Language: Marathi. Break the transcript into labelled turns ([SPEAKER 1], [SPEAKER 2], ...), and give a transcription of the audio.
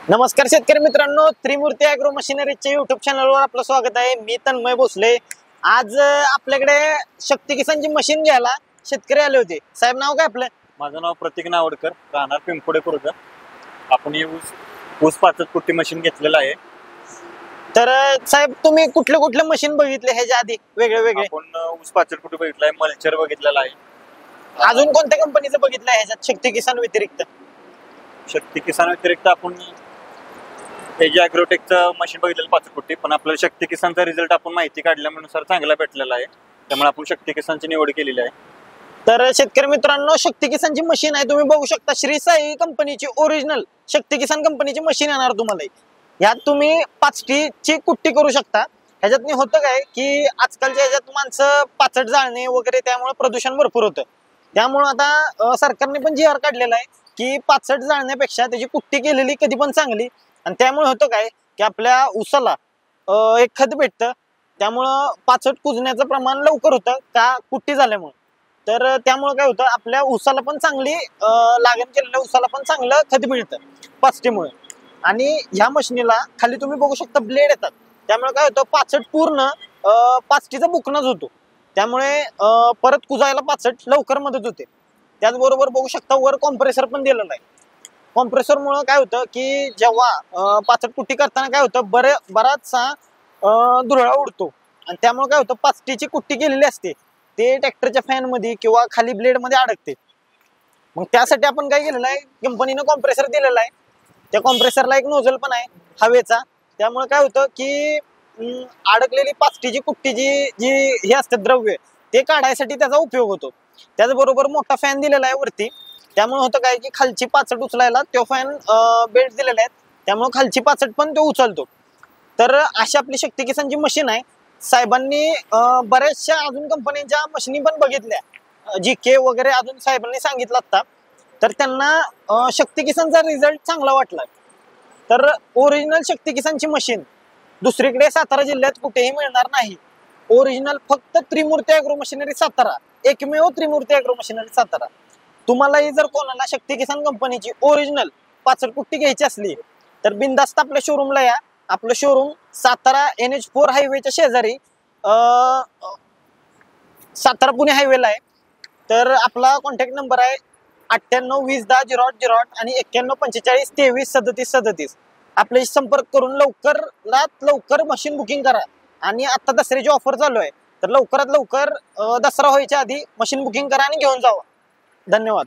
[SPEAKER 1] नमस्कार शेतकरी मित्रांनो, त्रिमूर्ती ॲग्रो मशिनरीच्या युट्यूब चॅनलवर आपलं स्वागत आहे। मी तन्मय भोसले। आज आपल्याकडे शक्ती किसानची मशीन घ्यायला शेतकरी आले होते। साहेब, नाव काय आपलं?
[SPEAKER 2] माझं नाव प्रतीक नावडकर, राहणार पिंपोडे खुर्द। आपण ही ऊस पाचट कुट्टी मशीन घेतलेलं आहे।
[SPEAKER 1] तर साहेब, तुम्ही कुठले कुठले मशीन बघितले ह्याच्या आधी? वेगळे वेगळे
[SPEAKER 2] आपण ऊस पाचट कुट्टी बघितलाय, मल्चर बघितलेला आहे।
[SPEAKER 1] अजून कोणत्या कंपनीचं बघितलं ह्याच्यात शक्ती किसान व्यतिरिक्त?
[SPEAKER 2] शक्ती किसान व्यतिरिक्त आपण एजी ॲग्रोटेकचं मशीन बघितलेलं पाचट कुट्टी, पण आपल्याला शक्ती किसानचा रिझल्ट आपण माहिती काढल्यानुसार चांगला भेटलेला आहे, त्यामुळे आपण शक्ती किसानची निवड केलेली आहे।
[SPEAKER 1] तर शेतकरी मित्रांनो, शक्ती किसानची मशीन आहे, तुम्ही बघू शकता। श्री साई कंपनीची ओरिजिनल शक्ती किसान कंपनीची मशीन येणार तुम्हाला। यात तुम्ही पाचटीची कुट्टी करू शकता। ह्याच्यात होतं काय की आजकालच्या ह्याच्यात माणसं पाचट जाळणे वगैरे, त्यामुळे प्रदूषण भरपूर होतं। त्यामुळे आता सरकारने पण जी आर काढलेला आहे की पाचट जाळण्यापेक्षा त्याची कुट्टी केलेली कधी पण चांगली। आणि त्यामुळे होतं काय की आपल्या ऊसाला एक खत भेटतं, त्यामुळं पाचट कुजण्याचं प्रमाण लवकर होतं का कुट्टी झाल्यामुळे। तर त्यामुळे काय होतं, आपल्या ऊसाला पण चांगली लागण केलेल्या ऊसाला पण चांगलं खत मिळतं पाचटीमुळे। आणि ह्या मशिनीला खाली तुम्ही बघू शकता ब्लेड येतात, त्यामुळे काय होतं पाचट पूर्ण पाचटीचा बुकनाच होतो, त्यामुळे परत कुजायला पाचट लवकर मदत होते। त्याचबरोबर बघू शकता वर कॉम्प्रेसर पण दिलेलं आहे। कॉम्प्रेसर मुळे काय होतं की जेव्हा पाचट कुट्टी करताना काय होतं, बराचसा धुरळा उडतो, आणि त्यामुळे काय होतं पाचटीची कुट्टी केलेली असते ते ट्रॅक्टरच्या फॅन मध्ये किंवा खाली ब्लेड मध्ये अडकते। मग त्यासाठी आपण काय केलेलं आहे, कंपनीनं कॉम्प्रेसर दिलेला आहे। त्या कॉम्प्रेसरला एक नोझल पण आहे हवेचा, त्यामुळे काय होतं की अडकलेली पाचटीची कुट्टी जी हे असते द्रव्य, ते काढायसाठी त्याचा उपयोग होतो। त्याचबरोबर मोठा फॅन दिलेला आहे वरती, त्यामुळे होतं काय की खालची पाचट उचलायला तो फॅन बेल्ट दिलेला आहे, त्यामुळे खालची पाचट पण तो उचलतो। तर अशी आपली शक्ती किसानची मशीन आहे। साहेबांनी बऱ्याचशा अजून कंपन्यांच्या मशिनी पण बघितल्या, GK वगैरे अजून साहेबांनी सांगितलं आता, तर त्यांना शक्ती किसानचा रिझल्ट चांगला वाटला। तर ओरिजिनल शक्ती किसानची मशीन दुसरीकडे सातारा जिल्ह्यात कुठेही मिळणार नाही। ओरिजिनल फक्त त्रिमूर्ती ॲग्रो मशिनरी सातारा, एकमेव त्रिमूर्ती ॲग्रो मशिनरी सातारा। तुम्हालाही जर कोणाला शक्ती किसान कंपनीची ओरिजिनल पाचट कुट्टी घ्यायची असली तर बिंदास्त आपल्या शोरूमला या। आपलं शोरूम सातारा NH4 हायवेच्या शेजारी सातारा पुणे हायवेला आहे। तर आपला कॉन्टॅक्ट नंबर आहे 9820100808 आणि 9145233737। आपल्याशी संपर्क करून लवकरात लवकर मशीन बुकिंग करा। आणि आता दसऱ्याची ऑफर चालू आहे, तर लवकरात लवकर दसरा व्हायच्या आधी मशीन बुकिंग करा आणि घेऊन जावा। धन्यवाद।